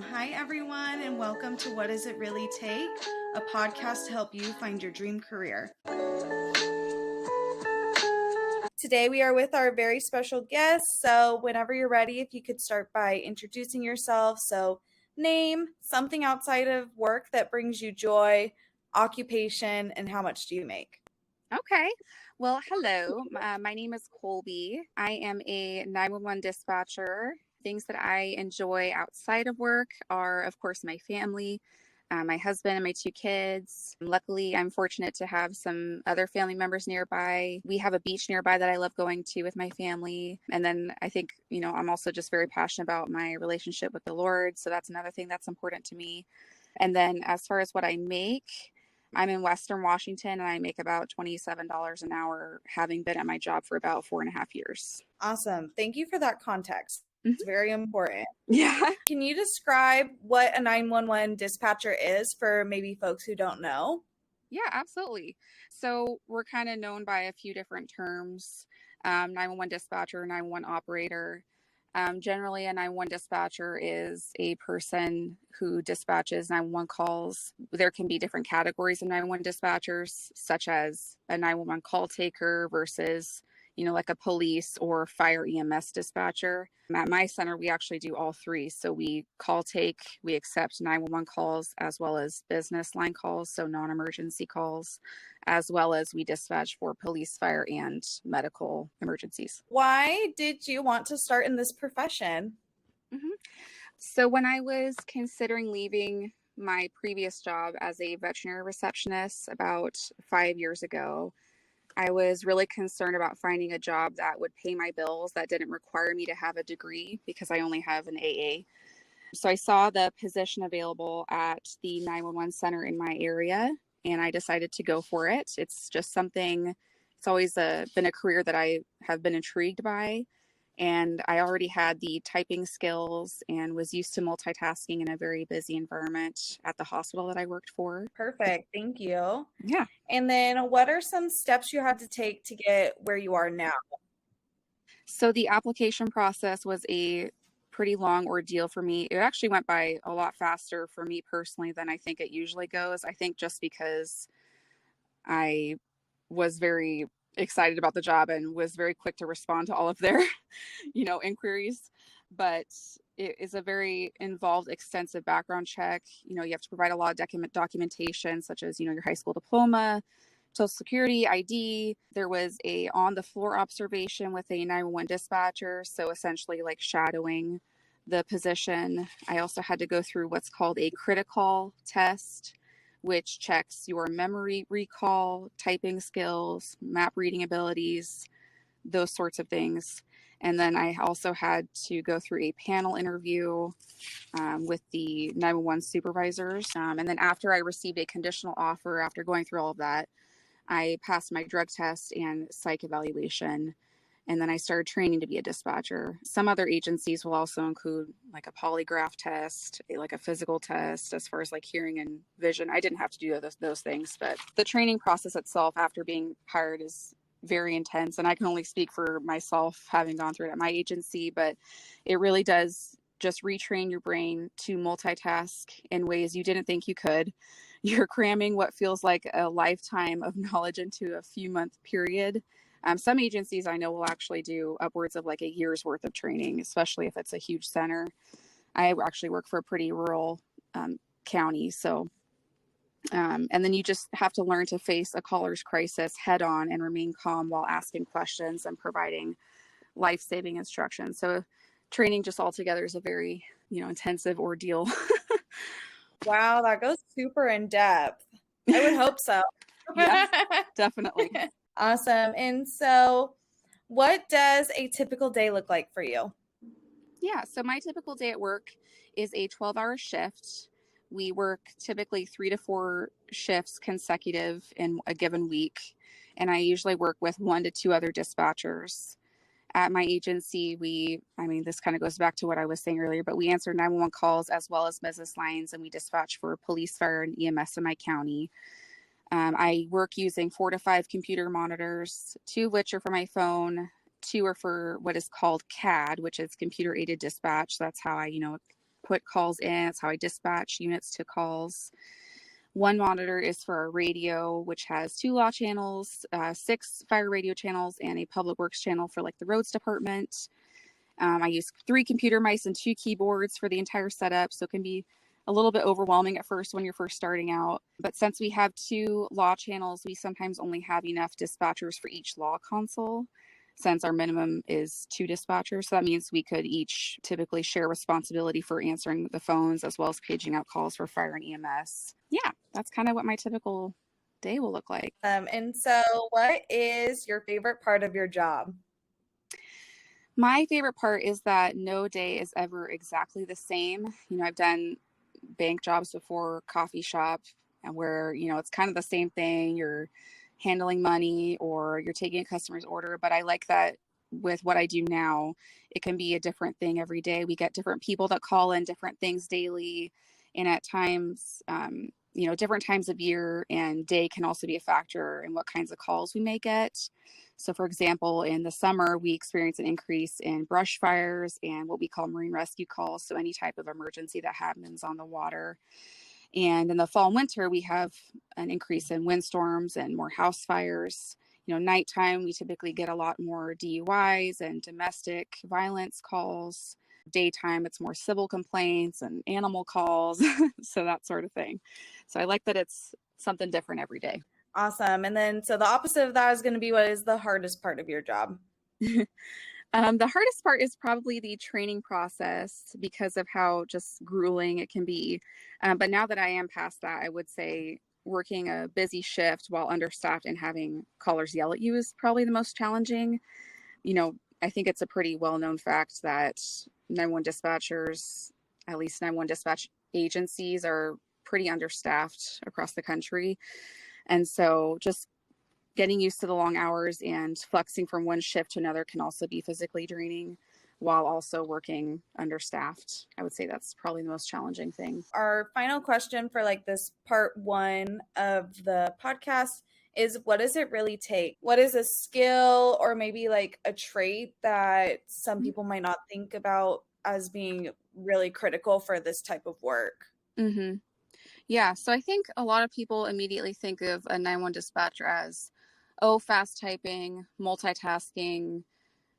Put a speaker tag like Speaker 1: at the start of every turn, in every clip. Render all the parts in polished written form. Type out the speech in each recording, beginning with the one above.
Speaker 1: Hi, everyone, and welcome to What Does It Really Take? A podcast to help you find your dream career. Today, we are with our very special guest. So, whenever you're ready, if you could start by introducing yourself. So, name, something outside of work that brings you joy, occupation, and how much do you make?
Speaker 2: Okay. Well, hello. My name is Colby. I am a 911 dispatcher. Things that I enjoy outside of work are, of course, my family, my husband, and my two kids. Luckily, I'm fortunate to have some other family members nearby. We have a beach nearby that I love going to with my family. And then I think, I'm also just very passionate about my relationship with the Lord. So that's another thing that's important to me. And then as far as what I make, I'm in Western Washington and I make about $27 an hour, having been at my job for about 4.5 years.
Speaker 1: Awesome. Thank you for that context. It's
Speaker 2: Mhm.
Speaker 1: very important.
Speaker 2: Yeah.
Speaker 1: Can you describe what a 911 dispatcher is for maybe folks who don't know?
Speaker 2: Yeah, absolutely. So we're kind of known by a few different terms, 911 dispatcher, 911 operator. Generally, a 911 dispatcher is a person who dispatches 911 calls. There can be different categories of 911 dispatchers, such as a 911 call taker versus, like a police or fire EMS dispatcher. At my center, we actually do all three. So we call take, we accept 911 calls as well as business line calls, so non-emergency calls, as well as we dispatch for police, fire, and medical emergencies.
Speaker 1: Why did you want to start in this profession?
Speaker 2: Mhm. So when I was considering leaving my previous job as a veterinary receptionist about 5 years ago, I was really concerned about finding a job that would pay my bills that didn't require me to have a degree because I only have an AA. So I saw the position available at the 911 center in my area and I decided to go for it. It's just something, it's always been a career that I have been intrigued by. And I already had the typing skills and was used to multitasking in a very busy environment at the hospital that I worked for.
Speaker 1: Perfect. Thank you.
Speaker 2: Yeah.
Speaker 1: And then what are some steps you had to take to get where you are now?
Speaker 2: So the application process was a pretty long ordeal for me. It actually went by a lot faster for me personally than I think it usually goes. I think just because I was very excited about the job and was very quick to respond to all of their, inquiries. But it is a very involved, extensive background check. You have to provide a lot of documentation, such as, your high school diploma, social security, ID. There was a on the floor observation with a 911 dispatcher. So essentially like shadowing the position. I also had to go through what's called a critical test, which checks your memory recall, typing skills, map reading abilities, those sorts of things. And then I also had to go through a panel interview with the 911 supervisors. And then after I received a conditional offer, after going through all of that, I passed my drug test and psych evaluation. And then I started training to be a dispatcher. Some other agencies will also include like a polygraph test, like a physical test as far as like hearing and vision. I didn't have to do those things, but the training process itself after being hired is very intense. And I can only speak for myself having gone through it at my agency, but it really does just retrain your brain to multitask in ways you didn't think you could. You're cramming what feels like a lifetime of knowledge into a few month period. Some agencies I know will actually do upwards of like a year's worth of training, especially if it's a huge center. I actually work for a pretty rural county. And then you just have to learn to face a caller's crisis head on and remain calm while asking questions and providing life-saving instructions. So training just altogether is a very, intensive ordeal.
Speaker 1: Wow, that goes super in depth. I would hope so.
Speaker 2: Yeah, definitely.
Speaker 1: Awesome. And so, what does a typical day look like for you?
Speaker 2: Yeah, so my typical day at work is a 12-hour shift. We work typically 3 to 4 shifts consecutive in a given week, and I usually work with 1 to 2 other dispatchers. At my agency, this kind of goes back to what I was saying earlier, but we answer 911 calls as well as business lines, and we dispatch for police, fire, and EMS in my county. I work using 4 to 5 computer monitors, 2 of which are for my phone, 2 are for what is called CAD, which is computer aided dispatch. That's how I, put calls in. That's how I dispatch units to calls. One monitor is for our radio, which has 2 law channels, 6 fire radio channels, and a public works channel for like the roads department. I use 3 computer mice and 2 keyboards for the entire setup, so it can be a little bit overwhelming at first when you're first starting out. But since we have 2 law channels, we sometimes only have enough dispatchers for each law console, since our minimum is 2 dispatchers. So that means we could each typically share responsibility for answering the phones as well as paging out calls for fire and EMS. Yeah, that's kind of what my typical day will look like.
Speaker 1: And so what is your favorite part of your job?
Speaker 2: My favorite part is that no day is ever exactly the same. I've done bank jobs before, coffee shop, and where, it's kind of the same thing. You're handling money or you're taking a customer's order. But I like that with what I do now, it can be a different thing every day. We get different people that call in different things daily. And at times, different times of year and day can also be a factor in what kinds of calls we may get. So for example, in the summer, we experience an increase in brush fires and what we call marine rescue calls. So any type of emergency that happens on the water. And in the fall and winter, we have an increase in windstorms and more house fires. Nighttime, we typically get a lot more DUIs and domestic violence calls. Daytime, it's more civil complaints and animal calls. So that sort of thing. So I like that it's something different every day.
Speaker 1: Awesome. And then, so the opposite of that is going to be, what is the hardest part of your job?
Speaker 2: The hardest part is probably the training process because of how just grueling it can be. But now that I am past that, I would say working a busy shift while understaffed and having callers yell at you is probably the most challenging. I think it's a pretty well-known fact that 911 dispatchers, at least 911 dispatch agencies, are pretty understaffed across the country. And so just getting used to the long hours and flexing from one shift to another can also be physically draining while also working understaffed. I would say that's probably the most challenging thing.
Speaker 1: Our final question for this part 1 of the podcast is, what does it really take? What is a skill or maybe a trait that some people might not think about as being really critical for this type of work?
Speaker 2: Mm-hmm. Yeah, so I think a lot of people immediately think of a 911 dispatcher as, fast typing, multitasking,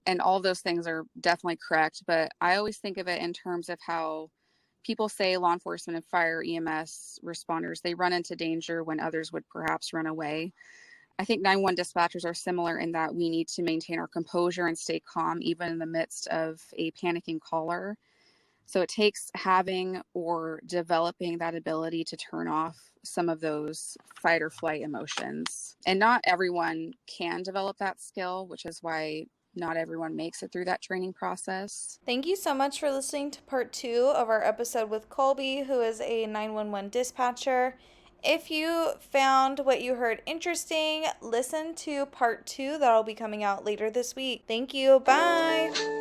Speaker 2: and all those things are definitely correct. But I always think of it in terms of how people say law enforcement and fire EMS responders, they run into danger when others would perhaps run away. I think 911 dispatchers are similar in that we need to maintain our composure and stay calm even in the midst of a panicking caller. So it takes having or developing that ability to turn off some of those fight or flight emotions. And not everyone can develop that skill, which is why not everyone makes it through that training process.
Speaker 1: Thank you so much for listening to part 2 of our episode with Colby, who is a 911 dispatcher. If you found what you heard interesting, listen to part 2 that'll be coming out later this week. Thank you. Bye.